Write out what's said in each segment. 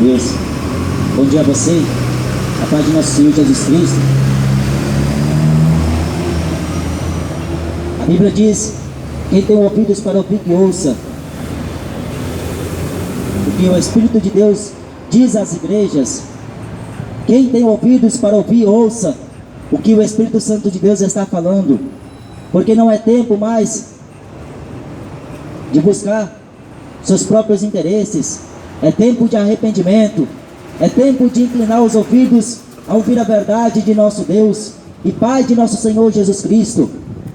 Deus, bom dia a você, a paz de nosso Senhor Jesus Cristo. A Bíblia diz: quem tem ouvidos para ouvir, que ouça o que o Espírito de Deus diz às igrejas. Quem tem ouvidos para ouvir, ouça o que o Espírito Santo de Deus está falando, porque não é tempo mais de buscar seus próprios interesses. É tempo de arrependimento, é tempo de inclinar os ouvidos a ouvir a verdade de nosso Deus e Pai de nosso Senhor Jesus Cristo.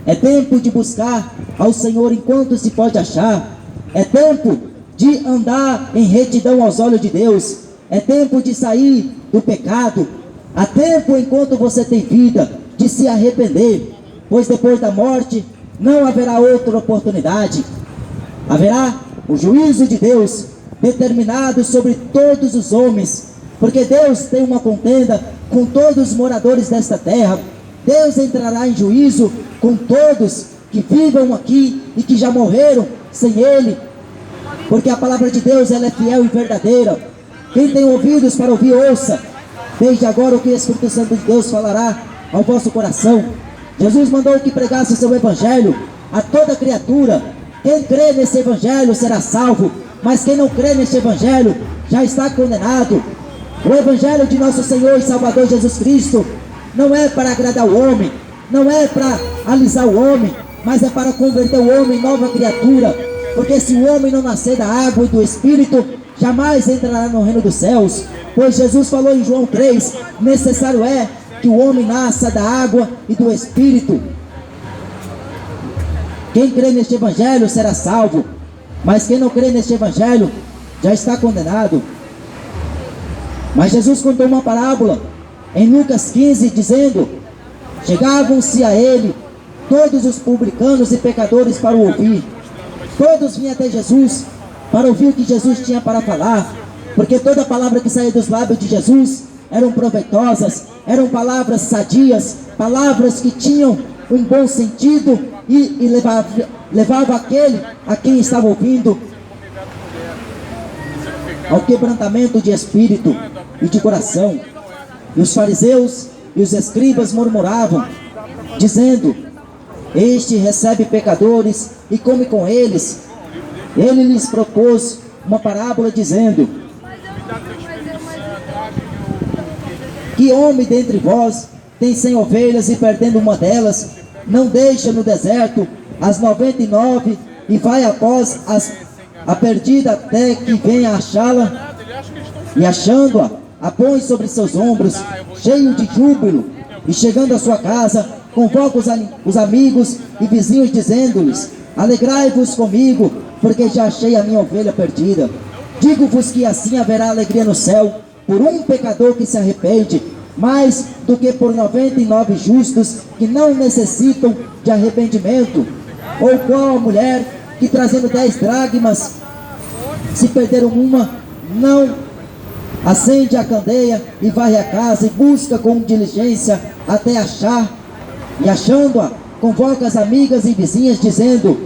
É tempo de buscar ao Senhor enquanto se pode achar. É tempo de andar em retidão aos olhos de Deus. É tempo de sair do pecado. Há tempo, enquanto você tem vida, de se arrepender, pois depois da morte não haverá outra oportunidade. Haverá o juízo de Deus determinado sobre todos os homens, porque Deus tem uma contenda com todos os moradores desta terra. Deus entrará em juízo com todos que vivam aqui e que já morreram sem Ele, porque a palavra de Deus, ela é fiel e verdadeira. Quem tem ouvidos para ouvir, ouça desde agora o que o Espírito Santo de Deus falará ao vosso coração. Jesus mandou que pregasse o seu evangelho a toda criatura. Quem crê nesse evangelho será salvo, mas quem não crê nesse evangelho já está condenado. O evangelho de nosso Senhor e Salvador Jesus Cristo não é para agradar o homem, não é para alisar o homem, mas é para converter o homem em nova criatura, porque se o homem não nascer da água e do Espírito, jamais entrará no reino dos céus. Pois Jesus falou em João 3, necessário é que o homem nasça da água e do Espírito. Quem crê neste evangelho será salvo, mas quem não crê neste evangelho já está condenado. Mas Jesus contou uma parábola em Lucas 15, dizendo: chegavam-se a ele todos os publicanos e pecadores para o ouvir. Todos vinham até Jesus para ouvir o que Jesus tinha para falar, porque toda palavra que saía dos lábios de Jesus eram proveitosas, eram palavras sadias, palavras que tinham um bom sentido e levava aquele a quem estava ouvindo ao quebrantamento de espírito e de coração. E os fariseus e os escribas murmuravam, dizendo: este recebe pecadores e come com eles. Ele lhes propôs uma parábola, dizendo: que homem dentre vós tem 100 ovelhas e, perdendo uma delas, não deixa no deserto as 99 e vai após a perdida até que venha achá-la, e achando-a, a põe sobre seus ombros, cheio de júbilo, e chegando à sua casa, convoca os amigos e vizinhos, dizendo-lhes: alegrai-vos comigo, porque já achei a minha ovelha perdida. Digo-vos que assim haverá alegria no céu por um pecador que se arrepende, mais do que por 99 justos que não necessitam de arrependimento. Ou qual a mulher que, trazendo 10 dracmas, se perder uma, não acende a candeia e varre a casa e busca com diligência até achar, e achando-a, convoca as amigas e vizinhas, dizendo: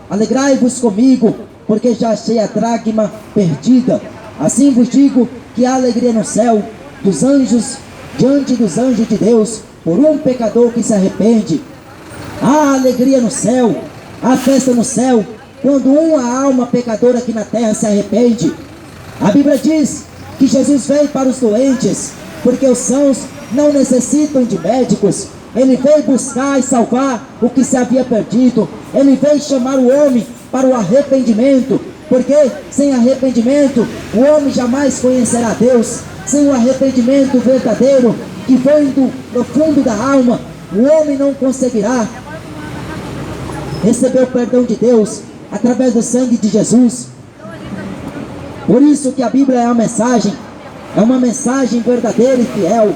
alegrai-vos comigo, porque já achei a dracma perdida. Assim vos digo que há alegria no céu dos anjos, diante dos anjos de Deus, por um pecador que se arrepende. Há alegria no céu, há festa no céu, quando uma alma pecadora aqui na terra se arrepende. A Bíblia diz que Jesus veio para os doentes, porque os sãos não necessitam de médicos. Ele veio buscar e salvar o que se havia perdido. Ele veio chamar o homem para o arrependimento, porque sem arrependimento o homem jamais conhecerá Deus. Sem o arrependimento verdadeiro, que vem do profundo da alma, o homem não conseguirá receber o perdão de Deus através do sangue de Jesus. Por isso que a Bíblia é uma mensagem verdadeira e fiel.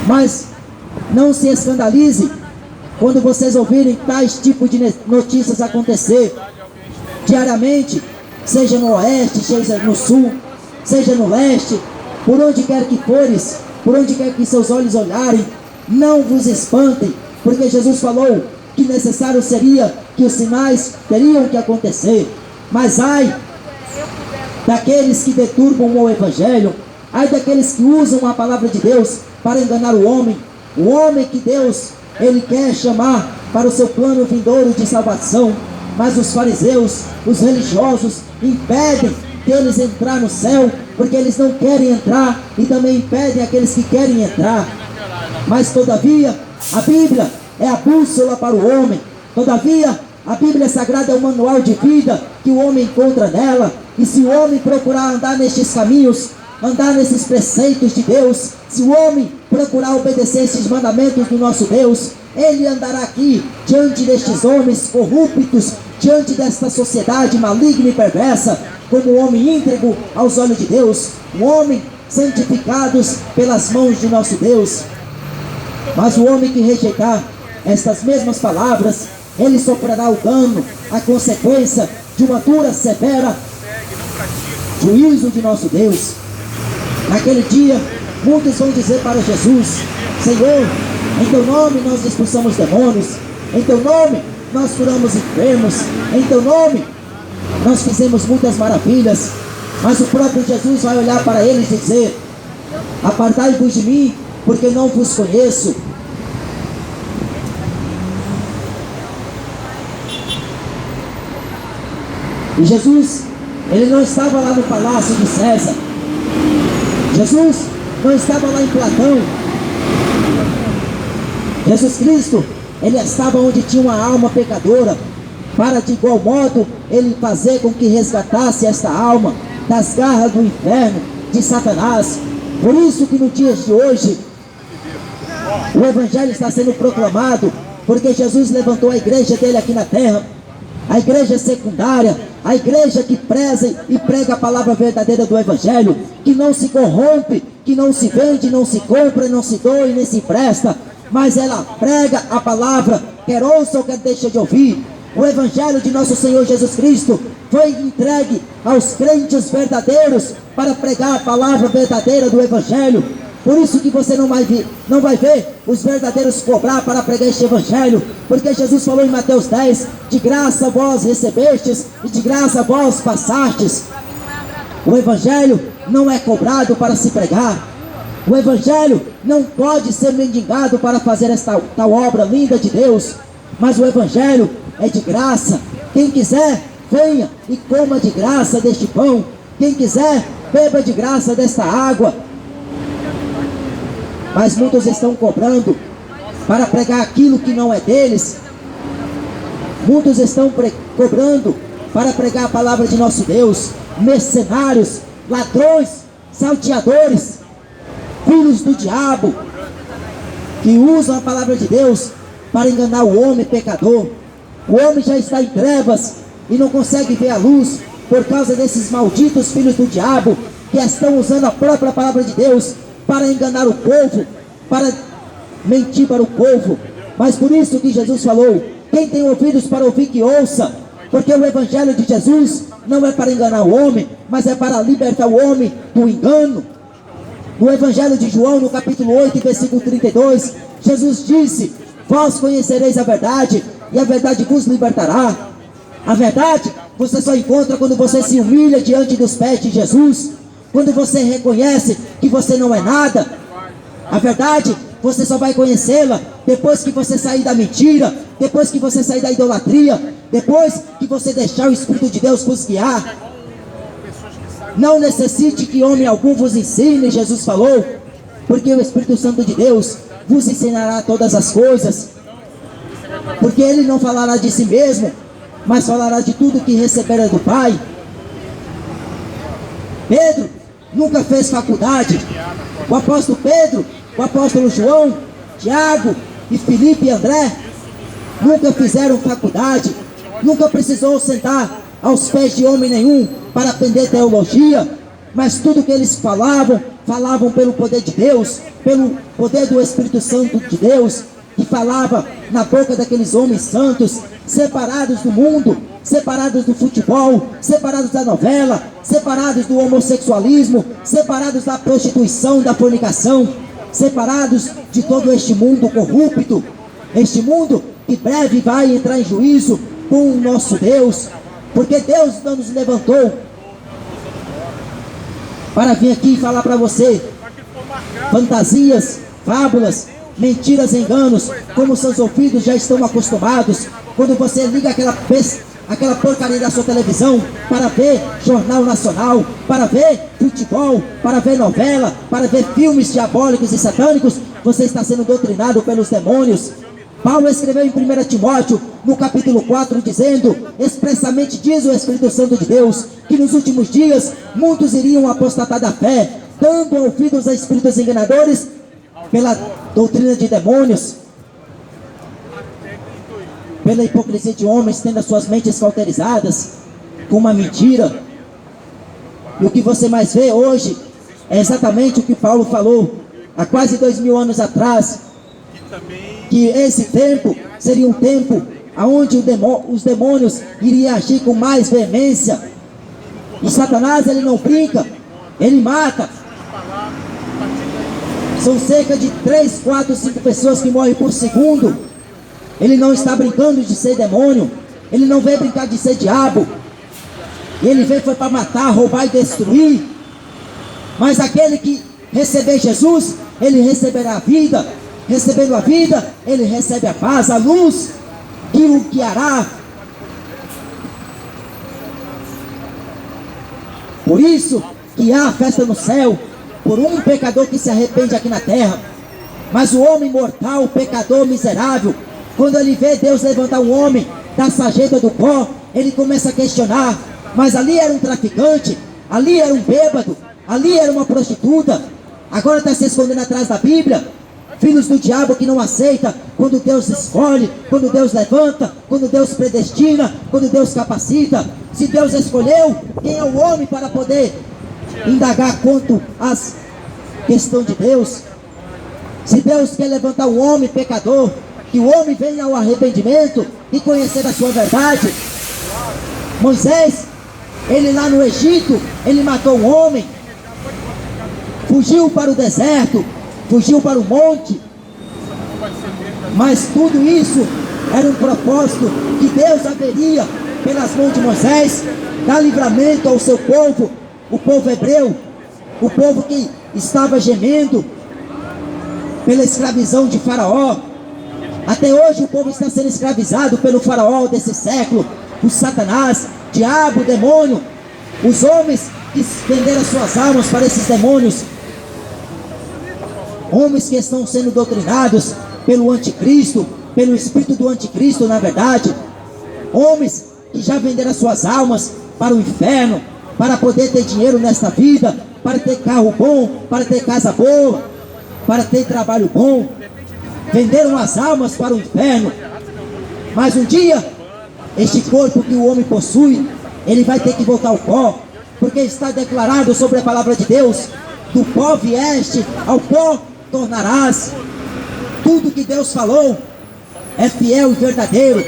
Mas não se escandalize quando vocês ouvirem tais tipos de notícias acontecer diariamente, seja no oeste, seja no sul, seja no leste, por onde quer que fores, por onde quer que seus olhos olharem. Não vos espantem, porque Jesus falou que necessário seria que os sinais teriam que acontecer. Mas ai daqueles que deturbam o Evangelho, ai daqueles que usam a palavra de Deus para enganar o homem que Deus, Ele quer chamar para o seu plano vindouro de salvação. Mas os fariseus, os religiosos, impedem deles entrar no céu, porque eles não querem entrar, e também impedem aqueles que querem entrar. Mas todavia, a Bíblia é a bússola para o homem. Todavia, a Bíblia Sagrada é o manual de vida que o homem encontra nela. E se o homem procurar andar nestes caminhos, andar nesses preceitos de Deus, se o homem procurar obedecer esses mandamentos do nosso Deus, ele andará aqui diante destes homens corruptos, diante desta sociedade maligna e perversa, como um homem íntegro aos olhos de Deus, um homem santificados pelas mãos de nosso Deus. Mas o homem que rejeitar estas mesmas palavras, ele sofrerá o dano, a consequência de uma dura, severa juízo de nosso Deus. Naquele dia, muitos vão dizer para Jesus: Senhor, em teu nome nós expulsamos demônios, em teu nome nós curamos enfermos, em teu nome nós fizemos muitas maravilhas. Mas o próprio Jesus vai olhar para eles e dizer: apartai-vos de mim, porque não vos conheço. E Jesus, ele não estava lá no palácio de César. Jesus não estava lá em Platão. Jesus Cristo, ele estava onde tinha uma alma pecadora, para de igual modo ele fazer com que resgatasse esta alma das garras do inferno, de Satanás. Por isso que no dia de hoje o Evangelho está sendo proclamado, porque Jesus levantou a igreja dele aqui na terra, a igreja secundária, a igreja que preza e prega a palavra verdadeira do Evangelho, que não se corrompe, que não se vende, não se compra, não se doa e nem se empresta, mas ela prega a palavra, quer ouça ou quer deixe de ouvir. O Evangelho de nosso Senhor Jesus Cristo foi entregue aos crentes verdadeiros para pregar a palavra verdadeira do Evangelho. Por isso que você não vai ver os verdadeiros cobrar para pregar este Evangelho, porque Jesus falou em Mateus 10, de graça vós recebestes e de graça vós passastes. O Evangelho não é cobrado para se pregar. O Evangelho não pode ser mendigado para fazer esta tal obra linda de Deus, mas o Evangelho é de graça. Quem quiser, venha e coma de graça deste pão. Quem quiser, beba de graça desta água. Mas muitos estão cobrando para pregar aquilo que não é deles. Muitos estão cobrando para pregar a palavra de nosso Deus. Mercenários, ladrões, salteadores, filhos do diabo, que usam a palavra de Deus para enganar o homem pecador. O homem já está em trevas e não consegue ver a luz por causa desses malditos filhos do diabo, que estão usando a própria palavra de Deus para enganar o povo, para mentir para o povo. Mas por isso que Jesus falou: quem tem ouvidos para ouvir, que ouça. Porque o Evangelho de Jesus não é para enganar o homem, mas é para libertar o homem do engano. No Evangelho de João, no capítulo 8, versículo 32, Jesus disse: vós conhecereis a verdade, e a verdade vos libertará. A verdade você só encontra quando você se humilha diante dos pés de Jesus, quando você reconhece que você não é nada. A verdade você só vai conhecê-la depois que você sair da mentira, depois que você sair da idolatria, depois que você deixar o Espírito de Deus vos guiar. Não necessite que homem algum vos ensine, Jesus falou, porque o Espírito Santo de Deus vos ensinará todas as coisas. Porque ele não falará de si mesmo, mas falará de tudo que receberá do Pai. Pedro nunca fez faculdade. O apóstolo Pedro, o apóstolo João, Tiago e Filipe e André nunca fizeram faculdade, nunca precisou sentar aos pés de homem nenhum para aprender teologia, mas tudo que eles falavam pelo poder de Deus, pelo poder do Espírito Santo de Deus, que falava na boca daqueles homens santos, separados do mundo, separados do futebol, separados da novela, separados do homossexualismo, separados da prostituição, da fornicação, separados de todo este mundo corrupto, este mundo que breve vai entrar em juízo com o nosso Deus, porque Deus não nos levantou para vir aqui e falar para você fantasias, fábulas, mentiras, enganos, como seus ouvidos já estão acostumados. Quando você liga aquela porcaria da sua televisão para ver jornal nacional, para ver futebol, para ver novela, para ver filmes diabólicos e satânicos, você está sendo doutrinado pelos demônios. Paulo escreveu em 1 Timóteo, no capítulo 4, dizendo, expressamente diz o Espírito Santo de Deus, que nos últimos dias muitos iriam apostatar da fé, dando ouvidos a espíritos enganadores pela doutrina de demônios, pela hipocrisia de homens, tendo as suas mentes cauterizadas com uma mentira. E o que você mais vê hoje é exatamente o que Paulo falou há quase 2000 anos atrás, que esse tempo seria um tempo onde os demônios iriam agir com mais veemência. E Satanás, ele não brinca, ele mata. São cerca de 3, 4, 5 pessoas que morrem por segundo. Ele não está brincando de ser demônio, ele não veio brincar de ser diabo. Ele veio foi para matar, roubar e destruir. Mas aquele que receber Jesus, ele receberá a vida. Recebendo a vida, ele recebe a paz, a luz que o guiará. Por isso que há festa no céu por um pecador que se arrepende aqui na terra. Mas o homem mortal, o pecador miserável, quando ele vê Deus levantar um homem da sarjeta do pó, ele começa a questionar, mas ali era um traficante, ali era um bêbado, ali era uma prostituta, agora está se escondendo atrás da Bíblia. Filhos do diabo que não aceita quando Deus escolhe, quando Deus levanta, quando Deus predestina, quando Deus capacita. Se Deus escolheu, quem é o homem para poder indagar quanto às questões de Deus? Se Deus quer levantar um homem pecador, que o homem venha ao arrependimento e conhecer a sua verdade. Moisés, ele lá no Egito, ele matou um homem, fugiu para o deserto, fugiu para o monte, mas tudo isso era um propósito que Deus haveria, pelas mãos de Moisés, dar livramento ao seu povo, o povo hebreu, o povo que estava gemendo pela escravidão de Faraó. Até hoje o povo está sendo escravizado pelo Faraó desse século, o Satanás, diabo, demônio, os homens que venderam suas almas para esses demônios. Homens que estão sendo doutrinados pelo anticristo, pelo espírito do anticristo, na verdade. Homens que já venderam suas almas para o inferno, para poder ter dinheiro nesta vida, para ter carro bom, para ter casa boa, para ter trabalho bom. Venderam as almas para o inferno. Mas um dia, este corpo que o homem possui, ele vai ter que voltar ao pó, porque está declarado sobre a palavra de Deus: do pó vieste, ao pó tornarás. Tudo que Deus falou é fiel e verdadeiro.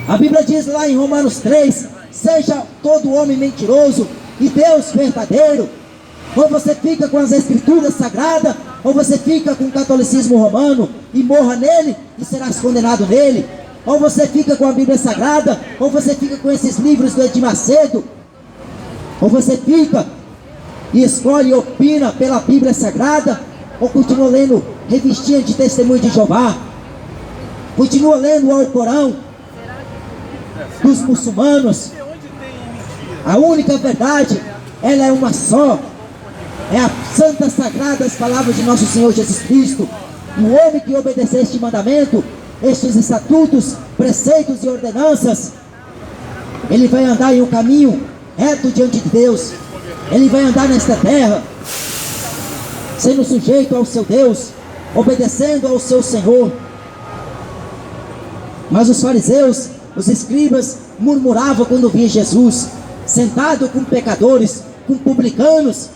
A Bíblia diz lá em Romanos 3: seja todo homem mentiroso e Deus verdadeiro. Ou você fica com as escrituras sagradas, ou você fica com o catolicismo romano e morra nele e serás condenado nele. Ou você fica com a Bíblia Sagrada, ou você fica com esses livros do Edir Macedo, ou você fica e escolhe e opina pela Bíblia Sagrada, ou continua lendo revistinha de Testemunho de Jeová, continua lendo o Alcorão dos muçulmanos. A única verdade, ela é uma só, é a santa sagradas palavras de nosso Senhor Jesus Cristo. O homem que obedecer este mandamento, estes estatutos, preceitos e ordenanças, ele vai andar em um caminho reto diante de Deus. Ele vai andar nesta terra sendo sujeito ao seu Deus, obedecendo ao seu Senhor. Mas os fariseus, os escribas, murmuravam quando via Jesus sentado com pecadores, com publicanos.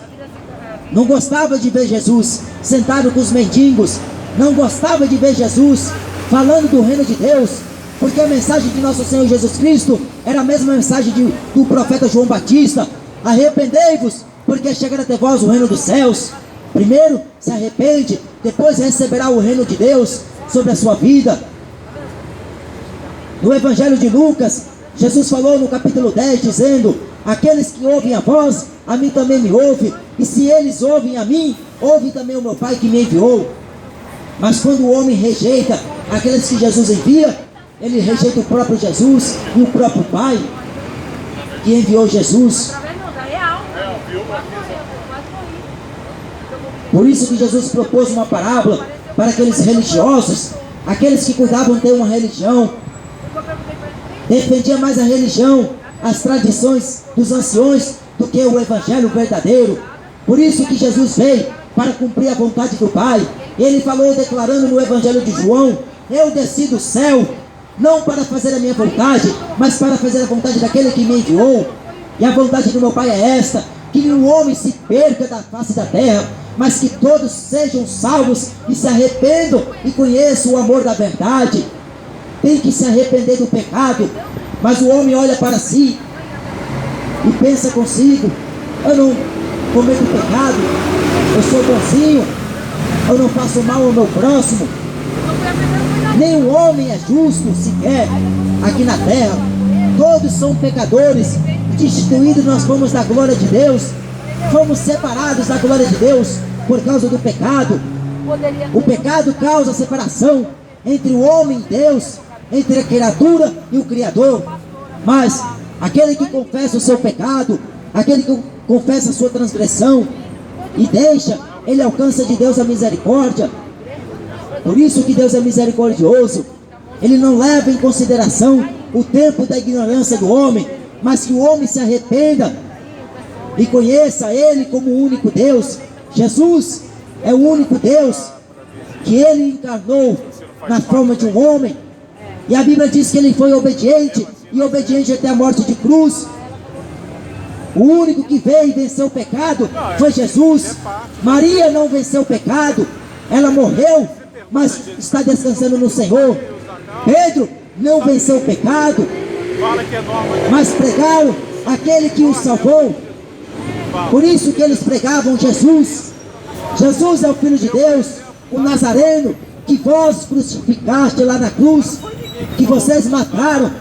Não gostava de ver Jesus sentado com os mendigos, não gostava de ver Jesus falando do reino de Deus, porque a mensagem de nosso Senhor Jesus Cristo era a mesma mensagem do profeta João Batista: arrependei-vos, porque chegará até vós o reino dos céus. Primeiro se arrepende, depois receberá o reino de Deus sobre a sua vida. No Evangelho de Lucas, Jesus falou no capítulo 10, dizendo: aqueles que ouvem a voz, a mim também me ouvem, e se eles ouvem a mim, ouve também o meu Pai que me enviou. Mas quando o homem rejeita aqueles que Jesus envia, ele rejeita o próprio Jesus e o próprio Pai que enviou Jesus. Por isso que Jesus propôs uma parábola para aqueles religiosos, aqueles que cuidavam de ter uma religião, defendia mais a religião, as tradições dos anciões, do que o evangelho verdadeiro. Por isso que Jesus veio para cumprir a vontade do Pai. Ele falou, declarando no evangelho de João: eu desci do céu, não para fazer a minha vontade, mas para fazer a vontade daquele que me enviou. E a vontade do meu Pai é esta, que nenhum homem se perca da face da terra, mas que todos sejam salvos e se arrependam e conheçam o amor da verdade. Tem que se arrepender do pecado, mas o homem olha para si e pensa consigo: eu não cometo pecado, eu sou bonzinho, eu não faço mal ao meu próximo. Nenhum homem é justo sequer aqui na terra. Todos são pecadores, destituídos nós fomos da glória de Deus, fomos separados da glória de Deus por causa do pecado. O pecado causa separação entre o homem e Deus, entre a criatura e o Criador. Mas aquele que confessa o seu pecado, aquele que confessa a sua transgressão e deixa, ele alcança de Deus a misericórdia. Por isso que Deus é misericordioso. Ele não leva em consideração o tempo da ignorância do homem, mas que o homem se arrependa e conheça Ele como o único Deus. Jesus é o único Deus, que Ele encarnou na forma de um homem, e a Bíblia diz que Ele foi obediente, e obediente até a morte de cruz. O único que veio e venceu o pecado foi Jesus. Maria não venceu o pecado, ela morreu, mas está descansando no Senhor. Pedro não venceu o pecado, mas pregaram aquele que o salvou. Por isso que eles pregavam Jesus. Jesus é o Filho de Deus, o Nazareno, que vós crucificaste lá na cruz, que vocês mataram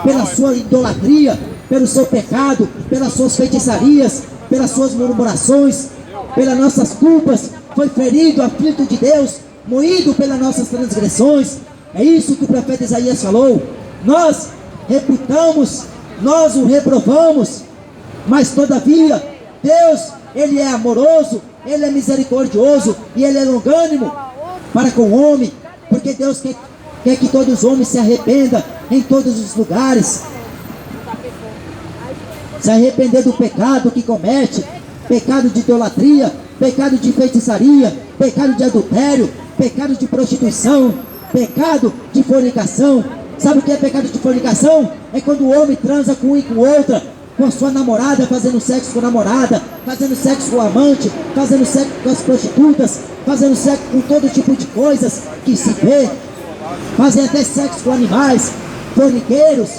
pela sua idolatria, pelo seu pecado, pelas suas feitiçarias, pelas suas murmurações, pelas nossas culpas. Foi ferido, aflito de Deus, moído pelas nossas transgressões. É isso que o profeta Isaías falou. Nós reputamos, nós o reprovamos, mas todavia Deus, Ele é amoroso, Ele é misericordioso e Ele é longânimo para com o homem, porque Deus quer que todos os homens se arrependam em todos os lugares, se arrepender do pecado que comete, pecado de idolatria, pecado de feitiçaria, pecado de adultério, pecado de prostituição, pecado de fornicação. Sabe o que é pecado de fornicação? É quando o homem transa com um e com outra, com a sua namorada, fazendo sexo com a namorada, fazendo sexo com o amante, fazendo sexo com as prostitutas, fazendo sexo com todo tipo de coisas que se vê, fazem até sexo com animais. Forniqueiros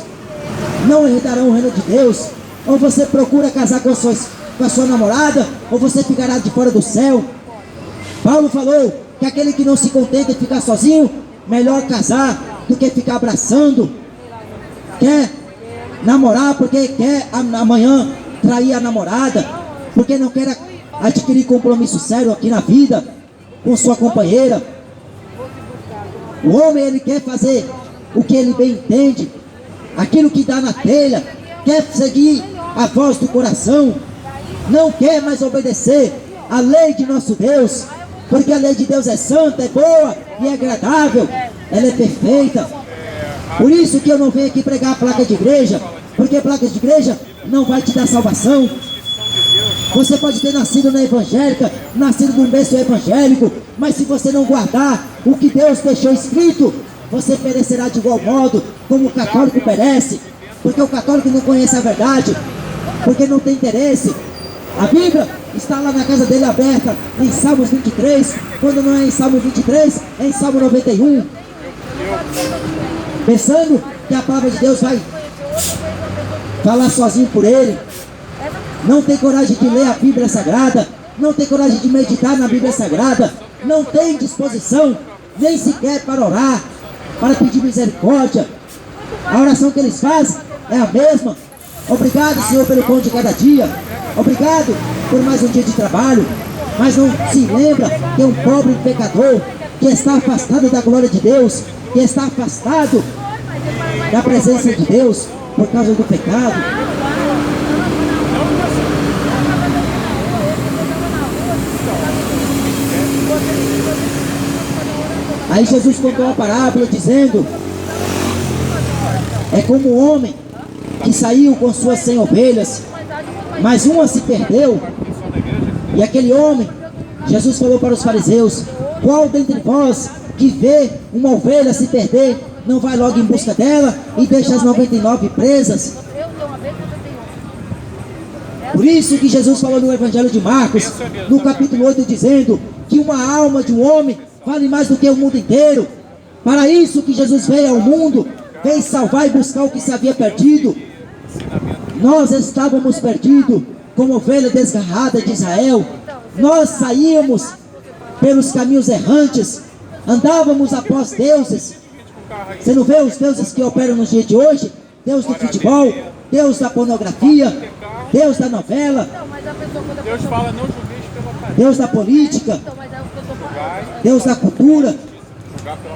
não herdarão o reino de Deus. Ou você procura casar com a sua namorada, ou você ficará de fora do céu. Paulo falou que aquele que não se contenta em ficar sozinho, melhor casar do que ficar abraçando. Quer namorar porque quer amanhã trair a namorada, porque não quer adquirir compromisso sério aqui na vida com sua companheira. O homem, ele quer fazer o que ele bem entende, aquilo que dá na telha, quer seguir a voz do coração, não quer mais obedecer a lei de nosso Deus, porque a lei de Deus é santa, é boa e é agradável, ela é perfeita. Por isso que eu não venho aqui pregar a placa de igreja, porque a placa de igreja não vai te dar salvação. Você pode ter nascido na evangélica, nascido num berço evangélico, mas se você não guardar o que Deus deixou escrito, você perecerá de igual modo como o católico perece, porque o católico não conhece a verdade, porque não tem interesse. A Bíblia está lá na casa dele aberta, em Salmos 23, quando não é em Salmo 23, é em Salmo 91, pensando que a palavra de Deus vai falar sozinho por ele. Não tem coragem de ler a Bíblia Sagrada, não tem coragem de meditar na Bíblia Sagrada, não tem disposição nem sequer para orar, para pedir misericórdia. A oração que eles fazem é a mesma: Obrigado, Senhor, pelo pão de cada dia. Obrigado por mais um dia de trabalho. Mas não se lembra que é um pobre pecador que está afastado da glória de Deus, que está afastado da presença de Deus por causa do pecado. Aí Jesus contou uma parábola dizendo: é como um homem que saiu com suas 100 ovelhas, mas uma se perdeu. E aquele homem, Jesus falou para os fariseus: qual dentre vós que vê uma ovelha se perder, não vai logo em busca dela e deixa as 99 presas? Por isso que Jesus falou no Evangelho de Marcos, no capítulo 8, dizendo que uma alma de um homem vale mais do que o mundo inteiro. Para isso que Jesus veio ao mundo, veio salvar e buscar o que se havia perdido. Nós estávamos perdidos, como ovelha desgarrada de Israel. Nós saíamos pelos caminhos errantes, andávamos após deuses. Você não vê os deuses que operam nos dias de hoje? Deus do futebol, Deus da pornografia, Deus da novela, Deus da política, Deus da cultura.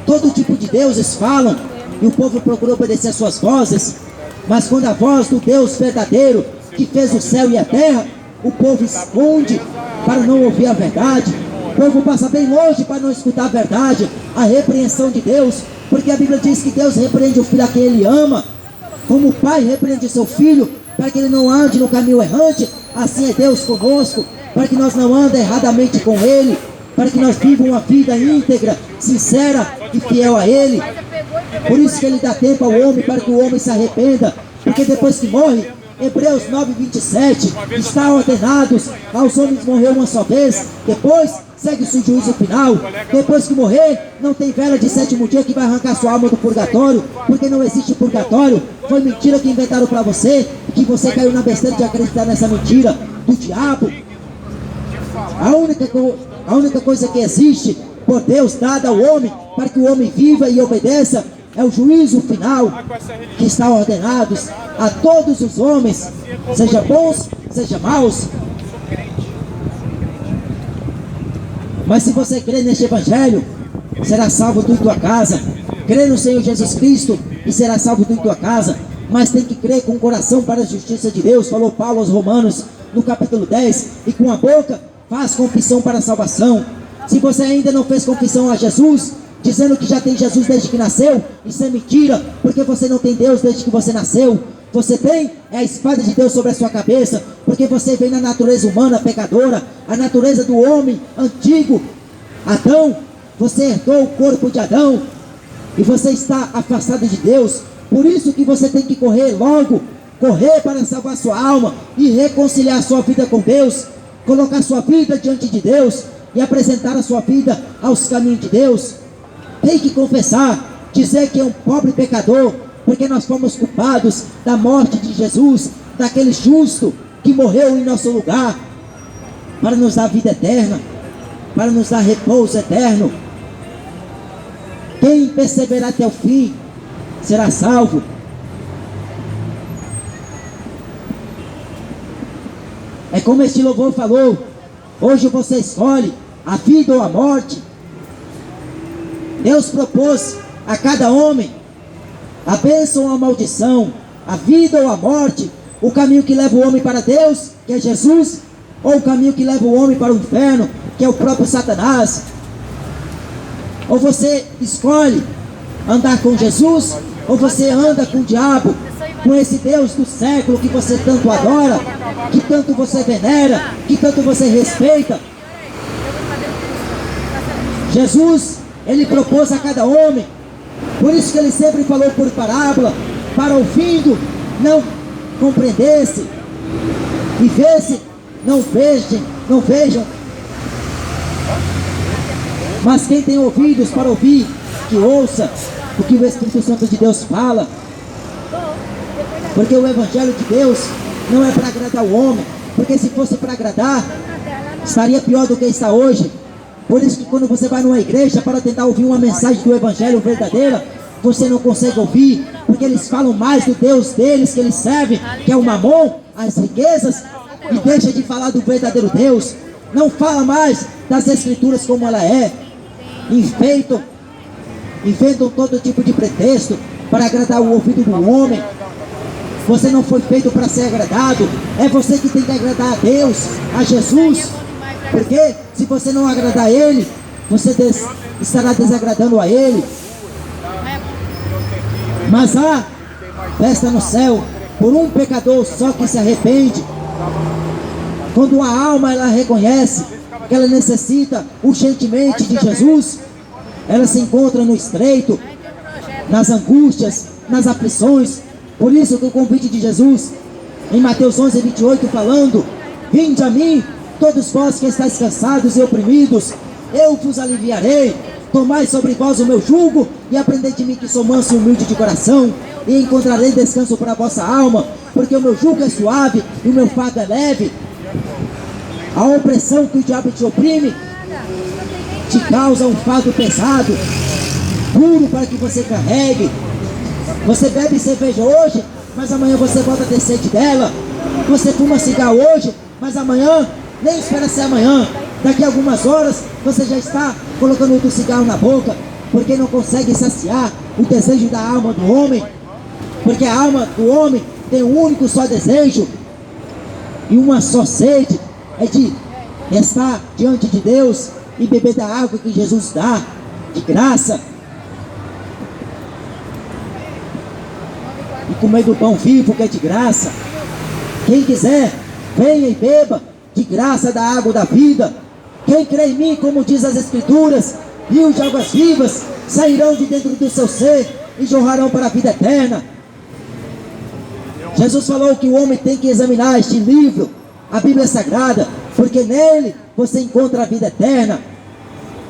Todo tipo de deuses falam e o povo procura obedecer às suas vozes. Mas quando a voz do Deus verdadeiro, que fez o céu e a terra, o povo esconde para não ouvir a verdade. O povo passa bem longe para não escutar a verdade, a repreensão de Deus. Porque a Bíblia diz que Deus repreende o filho a quem Ele ama, como o pai repreende seu filho para que ele não ande no caminho errante. Assim é Deus conosco, para que nós não andemos erradamente com Ele, para que nós vivamos uma vida íntegra, sincera e fiel a Ele. Por isso que Ele dá tempo ao homem, para que o homem se arrependa, porque depois que morre, Hebreus 9:27, está ordenados aos homens morrer uma só vez, depois segue-se o juízo final. Depois que morrer, não tem vela de 7º dia que vai arrancar sua alma do purgatório, porque não existe purgatório. Foi mentira que inventaram para você, que você caiu na besteira de acreditar nessa mentira do diabo. A única coisa que existe por Deus dada ao homem, para que o homem viva e obedeça, é o juízo final, que está ordenado a todos os homens, seja bons, seja maus. Mas se você crê neste Evangelho, será salvo tu e tua casa. Crê no Senhor Jesus Cristo e será salvo tu e tua casa. Mas tem que crer com o coração para a justiça de Deus, falou Paulo aos Romanos, no capítulo 10. E com a boca faz confissão para a salvação. Se você ainda não fez confissão a Jesus, dizendo que já tem Jesus desde que nasceu, isso é mentira, porque você não tem Deus desde que você nasceu. Você tem a espada de Deus sobre a sua cabeça, porque você vem na natureza humana pecadora, a natureza do homem antigo, Adão. Você herdou o corpo de Adão e você está afastado de Deus. Por isso que você tem que correr logo, correr para salvar sua alma e reconciliar sua vida com Deus, colocar sua vida diante de Deus e apresentar a sua vida aos caminhos de Deus. Tem que confessar, dizer que é um pobre pecador, porque nós fomos culpados da morte de Jesus, daquele justo que morreu em nosso lugar, para nos dar vida eterna, para nos dar repouso eterno. Quem perseverar até o fim será salvo. É como este louvor falou: hoje você escolhe a vida ou a morte. Deus propôs a cada homem a bênção ou a maldição, a vida ou a morte, o caminho que leva o homem para Deus, que é Jesus, ou o caminho que leva o homem para o inferno, que é o próprio Satanás. Ou você escolhe andar com Jesus, ou você anda com o diabo, com esse Deus do século que você tanto adora, que tanto você venera, que tanto você respeita. Jesus, Ele propôs a cada homem. Por isso que Ele sempre falou por parábola, para ouvindo não compreendesse, e vesse não vejam. Mas quem tem ouvidos para ouvir, que ouça o que o Espírito Santo de Deus fala. Porque o Evangelho de Deus não é para agradar o homem, porque se fosse para agradar, estaria pior do que está hoje. Por isso que quando você vai numa igreja para tentar ouvir uma mensagem do Evangelho verdadeira, você não consegue ouvir, porque eles falam mais do Deus deles que eles servem, que é o Mamon, as riquezas, e deixa de falar do verdadeiro Deus. Não fala mais das Escrituras como ela é. Inventam todo tipo de pretexto para agradar o ouvido do homem. Você não foi feito para ser agradado. É você que tem que agradar a Deus, a Jesus. Porque se você não agradar a Ele, você estará desagradando a Ele. Mas há festa no céu por um pecador só que se arrepende. Quando a alma ela reconhece que ela necessita urgentemente de Jesus, ela se encontra no estreito, nas angústias, nas aflições. Por isso que o convite de Jesus, em Mateus 11:28, falando: vinde a mim, todos vós que estáis cansados e oprimidos, eu vos aliviarei. Tomai sobre vós o meu jugo e aprendei de mim, que sou manso e humilde de coração, e encontrarei descanso para a vossa alma, porque o meu jugo é suave e o meu fardo é leve. A opressão que o diabo te oprime te causa um fardo pesado, duro para que você carregue. Você bebe cerveja hoje, mas amanhã você volta a ter sede dela. Você fuma cigarro hoje, mas amanhã, nem espera ser amanhã, daqui a algumas horas você já está colocando outro cigarro na boca, porque não consegue saciar o desejo da alma do homem. Porque a alma do homem tem um único só desejo e uma só sede, é de estar diante de Deus e beber da água que Jesus dá de graça, e comer do pão vivo que é de graça. Quem quiser, venha e beba de graça da água da vida. Quem crê em mim, como diz as Escrituras, rios de águas vivas sairão de dentro do seu ser e jorrarão para a vida eterna. Jesus falou que o homem tem que examinar este livro, a Bíblia Sagrada, porque nele você encontra a vida eterna.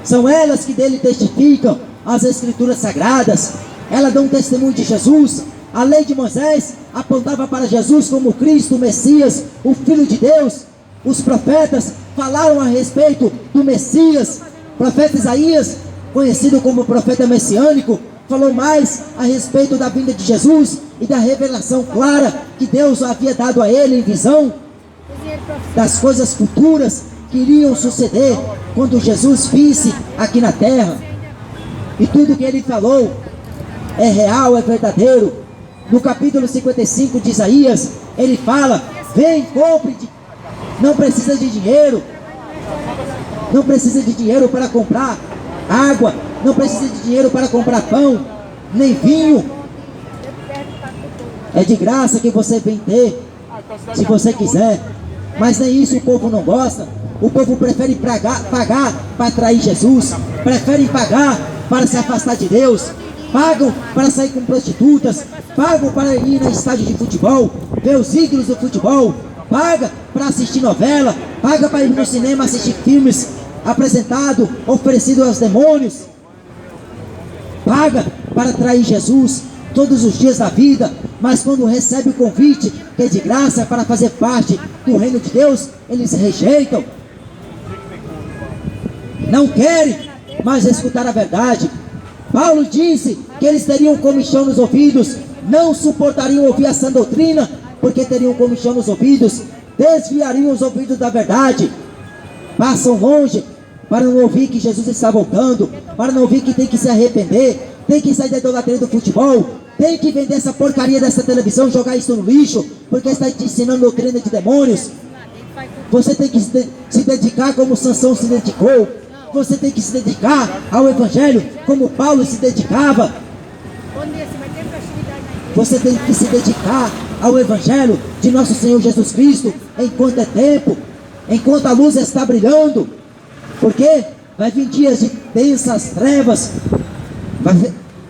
São elas que dele testificam, as Escrituras Sagradas. Elas dão testemunho de Jesus. A lei de Moisés apontava para Jesus como Cristo, o Messias, o Filho de Deus. Os profetas falaram a respeito do Messias. O profeta Isaías, conhecido como profeta messiânico, falou mais a respeito da vinda de Jesus e da revelação clara que Deus havia dado a ele em visão das coisas futuras que iriam suceder quando Jesus visse aqui na terra. E tudo que ele falou é real, é verdadeiro. No capítulo 55 de Isaías, ele fala: vem, compre, não precisa de dinheiro, não precisa de dinheiro para comprar água, não precisa de dinheiro para comprar pão, nem vinho. É de graça que você vem ter, se você quiser. Mas nem isso o povo não gosta. O povo prefere pagar para atrair Jesus, prefere pagar para se afastar de Deus, pagam para sair com prostitutas, pagam para ir no estádio de futebol, ver os ídolos do futebol, paga para assistir novela, paga para ir no cinema assistir filmes apresentados, oferecidos aos demônios, paga para atrair Jesus todos os dias da vida. Mas quando recebe o convite, que é de graça para fazer parte do reino de Deus, eles rejeitam, não querem mais escutar a verdade. Paulo disse que eles teriam comichão nos ouvidos, não suportariam ouvir a sã doutrina, porque teriam comichão nos ouvidos, desviariam os ouvidos da verdade, passam longe para não ouvir que Jesus está voltando, para não ouvir que tem que se arrepender, tem que sair da idolatria do futebol, tem que vender essa porcaria dessa televisão, jogar isso no lixo, porque está te ensinando doutrina de demônios. Você tem que se dedicar como Sansão se dedicou. Você tem que se dedicar ao Evangelho como Paulo se dedicava. Você tem que se dedicar ao Evangelho de nosso Senhor Jesus Cristo enquanto é tempo, enquanto a luz está brilhando. Porque vai vir dias de densas trevas,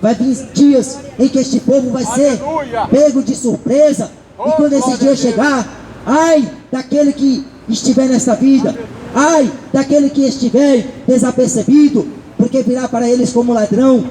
vai vir dias em que este povo vai ser pego de surpresa. E quando esse dia chegar, ai daquele que estiver nesta vida, ai daquele que estiver desapercebido, porque virá para eles como ladrão.